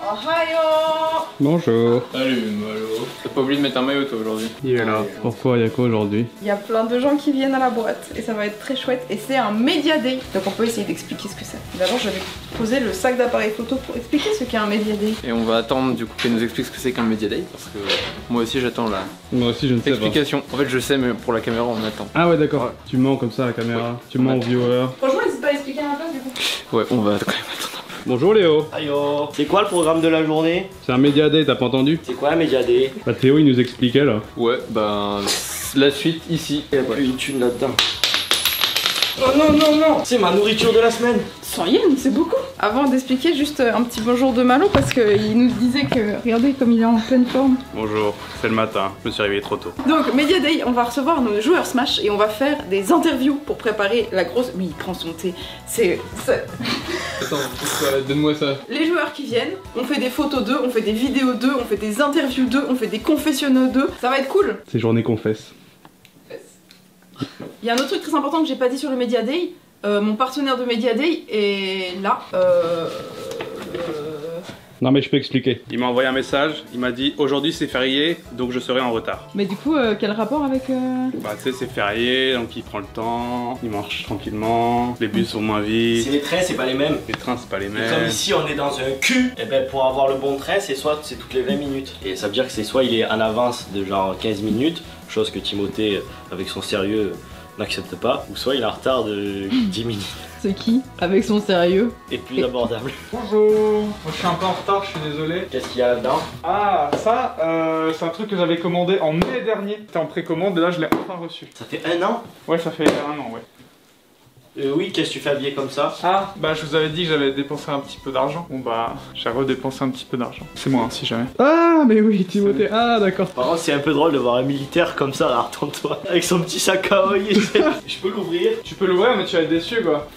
Ohio. Bonjour. Salut Malo. T'as pas oublié de mettre un maillot toi aujourd'hui? Il est là. Pourquoi? Il y a quoi aujourd'hui? Il y a plein de gens qui viennent à la boîte et ça va être très chouette. Et c'est un Media Day. Donc on peut essayer d'expliquer ce que c'est. D'abord je vais poser le sac d'appareil photo pour expliquer ce qu'est un Media Day. Et on va attendre du coup qu'elle nous explique ce que c'est qu'un Media Day parce que moi aussi j'attends la Moi aussi je ne sais pas. explication. En fait je sais mais pour la caméra on attend. Ah ouais d'accord. Tu mens comme ça à la caméra. Ouais. Tu mens aux viewers. Franchement n'hésite pas à expliquer à ma place du coup. Ouais on va quand même attendre. Bonjour Léo. Ayo. C'est quoi le programme de la journée? C'est un Media Day, t'as pas entendu? C'est quoi un Media Day? Bah Théo il nous expliquait là. Ouais ben la suite ici. Il y a plus une thune là-dedans. Oh non non non, c'est ma nourriture de la semaine. 100 yens, c'est beaucoup. Avant d'expliquer, juste un petit bonjour de Malo parce qu'il nous disait que, regardez comme il est en pleine forme. Bonjour, c'est le matin, je me suis réveillé trop tôt. Donc Media Day, on va recevoir nos joueurs Smash et on va faire des interviews pour préparer la grosse... Mais il prend son thé, c'est... Attends, donne-moi ça. Les joueurs qui viennent, on fait des photos d'eux, on fait des vidéos d'eux, on fait des interviews d'eux, on fait des confessionnaux d'eux. Ça va être cool. C'est journée confesse. Il y a un autre truc très important que j'ai pas dit sur le Media Day. Mon partenaire de Media Day est là. Non mais je peux expliquer. Il m'a envoyé un message, il m'a dit aujourd'hui c'est férié donc je serai en retard. Mais du coup, quel rapport avec... Bah tu sais c'est férié donc il prend le temps, il marche tranquillement, les bus sont moins Si vite, les trains c'est pas les mêmes. les trains c'est pas les Et comme mêmes. ici on est dans un cul, et ben pour avoir le bon train c'est soit c'est toutes les 20 minutes. Et ça veut dire que c'est soit il est en avance de genre 15 minutes, chose que Timothée avec son sérieux n'accepte pas, ou soit il est en retard de 10 minutes. C'est qui? Avec son sérieux. Et plus abordable. Bonjour, moi je suis un peu en retard, je suis désolé. Qu'est-ce qu'il y a là-dedans? Ah, ça, c'est un truc que j'avais commandé en mai dernier. C'était en précommande et là je l'ai enfin reçu. Ça fait un an? Ouais, ça fait un an, ouais. Oui, qu'est-ce que tu fais habillé comme ça? Ah, bah je vous avais dit que j'avais dépensé un petit peu d'argent. Bon bah, j'ai redépensé un petit peu d'argent. C'est moi, hein, si jamais. Ah mais oui Timothée, ah d'accord. Par contre c'est un peu drôle de voir un militaire comme ça, là, retourne-toi, avec son petit sac à oeil. Je peux l'ouvrir? Tu peux l'ouvrir mais tu vas être déçu quoi.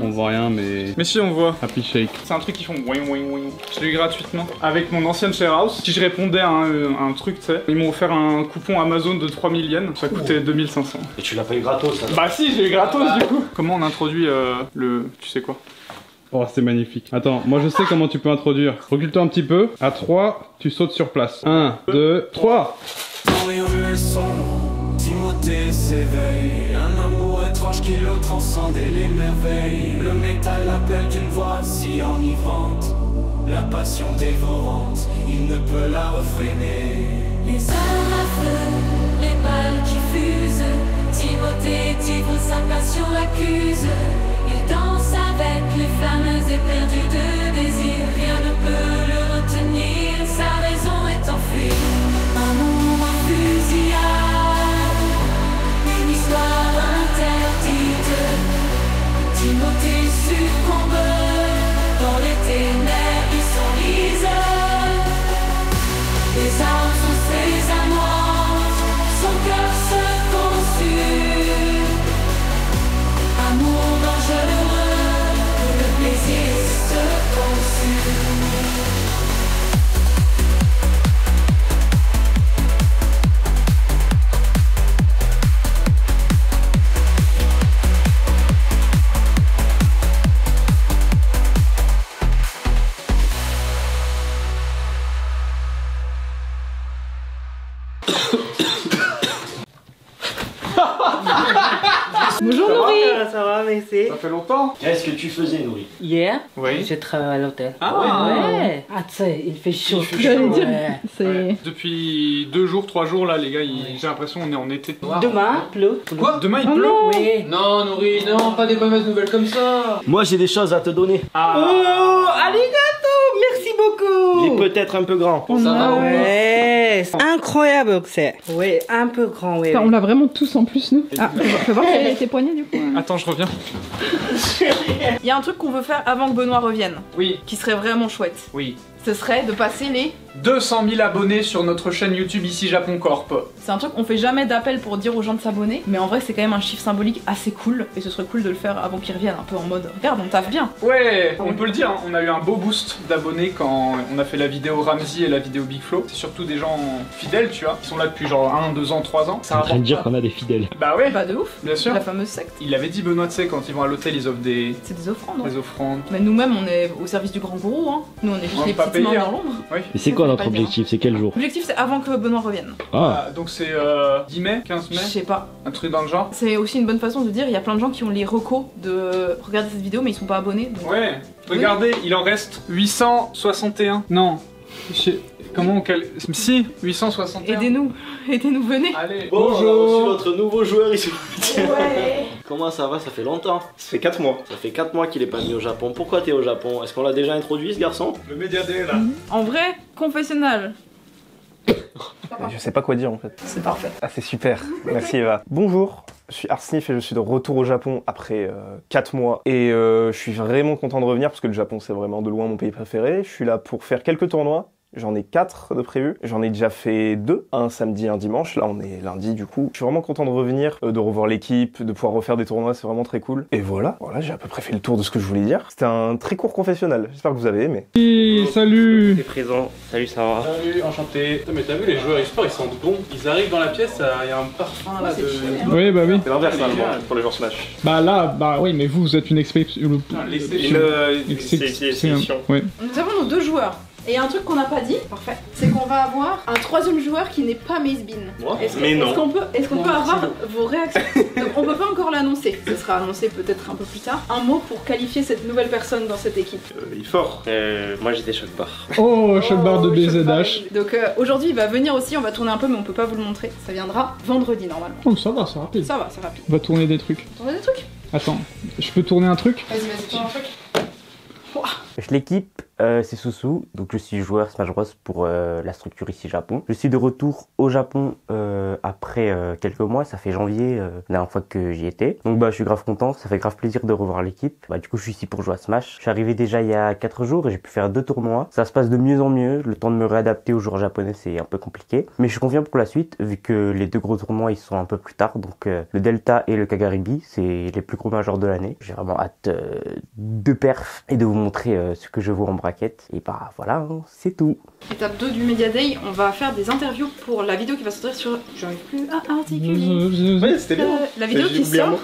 On voit rien mais... Mais si on voit. Happy Shake. C'est un truc qui font wing wing wing. Je l'ai eu gratuitement. Avec mon ancienne share house, si je répondais à un truc, tu sais, ils m'ont offert un coupon Amazon de 3000 yens. Ça coûtait 2500. Et tu l'as pas eu gratos ça? Bah si, j'ai eu gratos du coup. Comment on introduit le... Tu sais quoi? Oh c'est magnifique. Attends, moi je sais comment tu peux introduire. Recule-toi un petit peu. À 3, tu sautes sur place. 1, 2, 3. Dans les rues sombres, Timothée s'éveille. Un amour étrange qui le transcende et les merveilles. Le métal appelle d'une voix si enivrante. La passion dévorante, il ne peut la refréner. Les armes à feu, les balles qui fusent. Timothée ivre, sa passion l'accuse. Il danse avec les flammes éperdues de désir. Rien ne peut le retenir, sa raison est enfuie. Un monde en fusillade, une histoire interdite. Timothée succombe, dans les ténèbres il s'enlise. Les armes sont ses amantes, son cœur se consume. Amour dangereux, le plaisir se consume. Bonjour Nourri. Ça va, merci. Ça fait longtemps. Qu'est-ce que tu faisais, Nourri? Hier, Oui. j'ai travaillé à l'hôtel. Ah Ouais. Ah, tu sais, il fait chaud. J'allais dire, Ouais. c'est... Ouais. Depuis 2 jours, 3 jours là les gars, j'ai l'impression qu'on est en été. Demain, pleut. Quoi? Demain il Oh pleut. non. Oui. Non Nourri, non, pas des mauvaises nouvelles comme ça. Moi j'ai des choses à te donner. Ah. Oh, arigato, merci beaucoup. Il est peut-être un peu grand. Ça va au moins. Ouais, c'est incroyable que c'est. Oui, un peu grand, oui. Enfin, on l'a vraiment tous en plus nous. Ah, fais voir tes poignets du coup. Attends, je reviens. Il y a un truc qu'on veut faire avant que Benoît revienne, Oui, qui serait vraiment chouette. oui. ce serait de passer les... 200 000 abonnés sur notre chaîne YouTube Ici Japon Corp. C'est un truc, on fait jamais d'appel pour dire aux gens de s'abonner, mais en vrai c'est quand même un chiffre symbolique assez cool, et ce serait cool de le faire avant qu'ils reviennent un peu en mode regarde on taffe bien. Ouais, on peut le dire, hein, on a eu un beau boost d'abonnés quand on a fait la vidéo Ramsey et la vidéo Big Flo. C'est surtout des gens fidèles, tu vois, qui sont là depuis genre 1, 2 ans, 3 ans. C'est en train de dire qu'on a des fidèles. Bah ouais, Bah de ouf, bien sûr. la fameuse secte. Il avait dit Benoît, tu sais, quand ils vont à l'hôtel, ils offrent des C'est des offrandes. des offrandes. Mais nous-mêmes on est au service du grand gourou, hein. Nous on est juste On les va pas petites mains payer, dans hein. l'ombre. Oui. Et c'est quoi Ça, notre je vais pas le objectif? C'est quel jour? L'objectif c'est avant que Benoît revienne. Ah, Ah, donc c'est 10 mai, 15 mai, Je sais pas. un truc dans le genre. C'est aussi une bonne façon de dire, il y a plein de gens qui ont les recos de regarder cette vidéo mais ils sont pas abonnés. Donc... Ouais, regardez, il en reste 861. Non, comment on calcule? Si, 861. Aidez-nous, aidez-nous, venez. Allez, bon, on a bonjour. reçu notre nouveau joueur ici. Ouais. Comment ça va? Ça fait longtemps. Ça fait 4 mois. Ça fait 4 mois qu'il est pas venu au Japon. Pourquoi t'es au Japon? Est-ce qu'on l'a déjà introduit ce garçon? Le Media Day là. En vrai, confessionnal. Je sais pas quoi dire en fait. C'est parfait. Ah c'est super, merci Eva. Bonjour, je suis Arsnif et je suis de retour au Japon après 4 mois. Et je suis vraiment content de revenir parce que le Japon c'est vraiment de loin mon pays préféré. Je suis là pour faire quelques tournois. J'en ai 4 de prévus. J'en ai déjà fait 2, un samedi et un dimanche. Là, on est lundi du coup. Je suis vraiment content de revenir, de revoir l'équipe, de pouvoir refaire des tournois. C'est vraiment très cool. Et voilà, j'ai à peu près fait le tour de ce que je voulais dire. C'était un très court confessionnal. J'espère que vous avez aimé. Hey, salut. T'es présent. Salut, ça va? Salut, enchanté. Putain, mais t'as vu, les joueurs e-sport ils sentent bon. Ils arrivent dans la pièce, il y a un parfum là c'est de. chiant. Oui, bah oui. C'est l'inverse pour les joueurs Smash. Bah là, bah oui, mais vous êtes une exception. Ouais. Nous avons nos 2 joueurs. Et un truc qu'on n'a pas dit, parfait, c'est qu'on va avoir un 3ème joueur qui n'est pas Mazebean. Est-ce qu'on peut avoir vos réactions? Donc on peut pas encore l'annoncer, ce sera annoncé peut-être un peu plus tard. Un mot pour qualifier cette nouvelle personne dans cette équipe. Il est fort. Moi j'étais Shockbar. Oh, shotbar de BZH. Donc aujourd'hui il va venir aussi, on va tourner un peu mais on peut pas vous le montrer. Ça viendra vendredi normalement. Oh, ça va, c'est rapide. Ça va, c'est rapide. On va tourner des trucs. Tourner des trucs? Attends, je peux tourner un truc? Vas-y, tourne un truc. L'équipe, c'est Sousou, donc je suis joueur Smash Bros pour la structure Ici Japon. Je suis de retour au Japon après quelques mois, ça fait janvier la dernière fois que j'y étais. Donc bah je suis grave content, ça fait grave plaisir de revoir l'équipe. Bah du coup je suis ici pour jouer à Smash. Je suis arrivé déjà il y a 4 jours et j'ai pu faire 2 tournois. Ça se passe de mieux en mieux, le temps de me réadapter aux joueurs japonais c'est un peu compliqué. Mais je suis confiant pour la suite vu que les 2 gros tournois ils sont un peu plus tard. Donc le Delta et le Kagaribi, c'est les plus gros majors de l'année. J'ai vraiment hâte de perf et de vous montrer ce que je vois en braquette. Et bah voilà, hein, c'est tout. Étape 2 du Media Day, on va faire des interviews pour la vidéo qui va sortir sur... J'arrive plus à articuler. Ouais, c'était bien. La vidéo J'ai qui oublié un sort mot.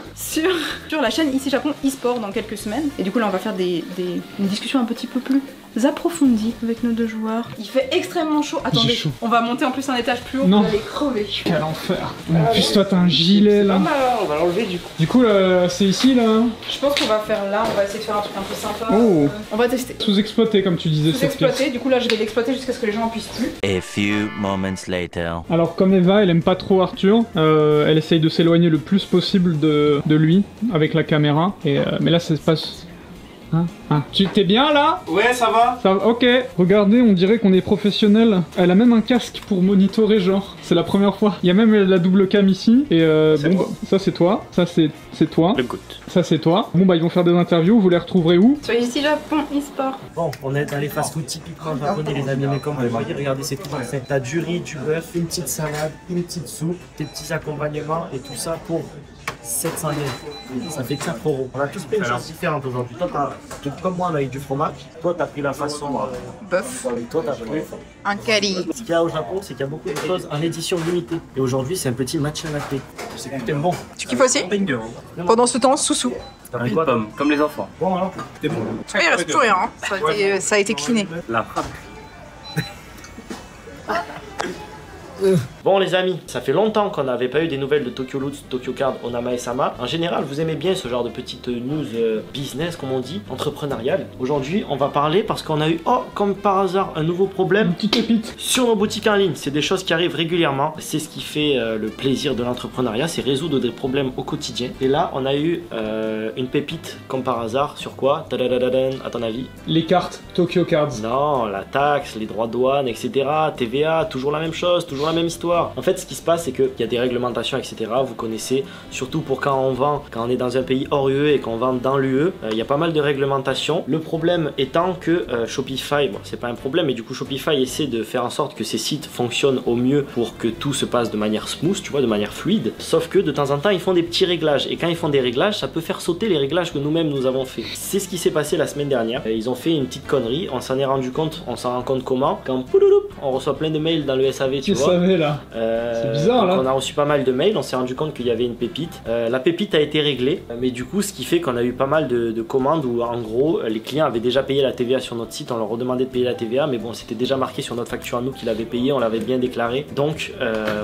sur la chaîne Ici Japon e-sport dans quelques semaines. Et du coup là on va faire une discussion un petit peu plus approfondie avec nos 2 joueurs. Il fait extrêmement chaud. Attendez, chaud. on va monter en plus un étage plus haut, Non. vous allez crever. Quel enfer. En plus, toi, t'as un gilet là. On va l'enlever du coup. Du coup, c'est ici là. Je pense qu'on va faire là, on va essayer de faire un truc un peu sympa. Oh. On va tester. Sous-exploité, comme tu disais, Vous cette pièce. exploiter, du coup là je vais l'exploiter jusqu'à ce que les gens en puissent plus. A few moments later. Alors, comme Eva, elle aime pas trop Arthur, elle essaye de s'éloigner le plus possible de lui avec la caméra. Et, mais là, ça se passe. Hein? Tu t'es bien là? Ouais, ça va. Ok, regardez, on dirait qu'on est professionnel. Elle a même un casque pour monitorer, genre. C'est la première fois. Il y a même la double cam ici. Et bon, bah, ça c'est toi. Ça c'est toi. Le goût. Ça c'est toi. Bon bah ils vont faire des interviews. Vous les retrouverez où? Sur Ici Japon e-sport. Bon, on est dans les fast-food typiquement japonais, les amis, mais comme vous voyez, regardez, c'est tout simple. T'as du riz, du bœuf, une petite salade, une petite soupe, des petits accompagnements et tout ça pour 700 yens. Ça fait 4 euros. On a tous pris une chose différente aujourd'hui. Toi, comme moi, on a eu du fromage. Toi, t'as pris la façon Bœuf. Toi, t'as pris Un curry. Ce qu'il y a au Japon, c'est qu'il y a beaucoup de choses en édition limitée. Et aujourd'hui, c'est un petit matcha latte. C'est que t'aimes bon. Tu kiffes aussi? Pendant ce temps, Soussou. T'as pris quoi? Comme les enfants. Bon, alors, t'es bon. Il reste plus rien, hein. Ça a été cleané. La frappe. Bon les amis, ça fait longtemps qu'on n'avait pas eu des nouvelles de Tokyo Lutz, Tokyo Card, Onama et Sama. En général, vous aimez bien ce genre de petites news business, comme on dit, entrepreneuriales. Aujourd'hui, on va parler parce qu'on a eu, comme par hasard, un nouveau problème. Une petite pépite. Sur nos boutiques en ligne, c'est des choses qui arrivent régulièrement. C'est ce qui fait le plaisir de l'entrepreneuriat, c'est résoudre des problèmes au quotidien. Et là, on a eu une pépite, comme par hasard, sur quoi? Tadadadadan, à ton avis? Les cartes Tokyo Cards. Non, la taxe, les droits de douane, etc. TVA, toujours la même chose, toujours toujours la même histoire. En fait, ce qui se passe, c'est qu'il y a des réglementations, etc. Vous connaissez, surtout pour quand on est dans un pays hors UE et qu'on vend dans l'UE, il y a pas mal de réglementations. Le problème étant que Shopify, bon, c'est pas un problème, mais du coup, Shopify essaie de faire en sorte que ces sites fonctionnent au mieux pour que tout se passe de manière smooth, tu vois, de manière fluide. Sauf que de temps en temps, ils font des petits réglages. Et quand ils font des réglages, ça peut faire sauter les réglages que nous-mêmes nous avons fait. C'est ce qui s'est passé la semaine dernière. Ils ont fait une petite connerie. On s'en est rendu compte. On s'en rend compte comment? Quand on reçoit plein de mails dans le SAV, tu vois. SAV là. C'est bizarre là. On a reçu pas mal de mails. On s'est rendu compte qu'il y avait une pépite. La pépite a été réglée. Mais du coup, ce qui fait qu'on a eu pas mal de commandes où en gros, les clients avaient déjà payé la TVA sur notre site. On leur redemandait de payer la TVA. Mais bon, c'était déjà marqué sur notre facture à nous qu'ils l'avaient payé. On l'avait bien déclaré. Donc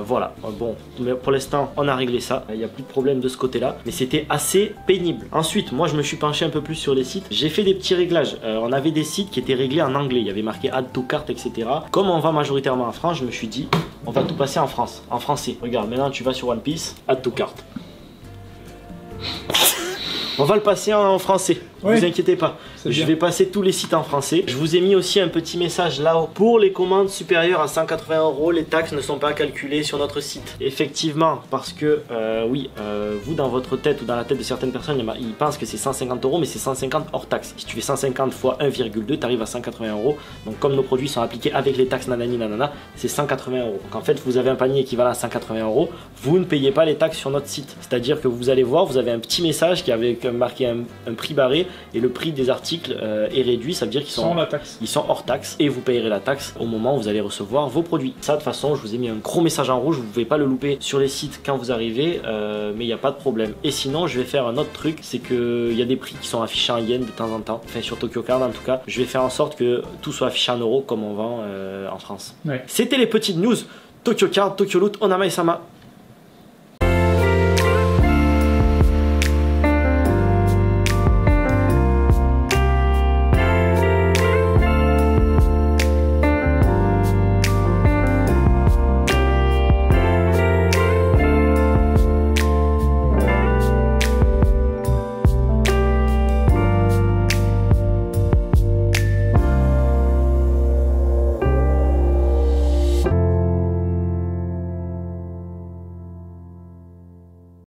voilà. Bon, mais pour l'instant, on a réglé ça. Il n'y a plus de problème de ce côté-là. Mais c'était assez pénible. Ensuite, moi, je me suis penché un peu plus sur les sites. J'ai fait des petits réglages. On avait des sites qui étaient réglés en anglais. Il y avait marqué Add to Cart, etc. Comme on va majoritairement en France, je me suis dit, on va tout passer en France, en français. Regarde, maintenant tu vas sur One Piece, Add to Cart. On va le passer en français, ne vous inquiétez pas. Je vais passer tous les sites en français. Je vous ai mis aussi un petit message là-haut. Pour les commandes supérieures à 180 €, les taxes ne sont pas calculées sur notre site. Effectivement, parce que oui, vous dans votre tête ou dans la tête de certaines personnes, ils pensent que c'est 150 €, mais c'est 150 hors taxe. Si tu fais 150 fois 1,2, tu arrives à 180 €. Donc comme nos produits sont appliqués avec les taxes nanani nanana, c'est 180 €. Donc en fait, vous avez un panier équivalent à 180 €, vous ne payez pas les taxes sur notre site. C'est-à-dire que vous allez voir, vous avez un petit message qui avait marqué un prix barré et le prix des articles est réduit, ça veut dire qu'ils sont, ils sont hors taxe et vous payerez la taxe au moment où vous allez recevoir vos produits. Ça, de toute façon, je vous ai mis un gros message en rouge, vous ne pouvez pas le louper sur les sites quand vous arrivez, mais il n'y a pas de problème. Et sinon, je vais faire un autre truc, c'est qu'il y a des prix qui sont affichés en yens de temps en temps, enfin sur Tokyo Card en tout cas. Je vais faire en sorte que tout soit affiché en euros comme on vend en France. C'était les petites news. Tokyo Card, Tokyo Loot, Onama et Sama.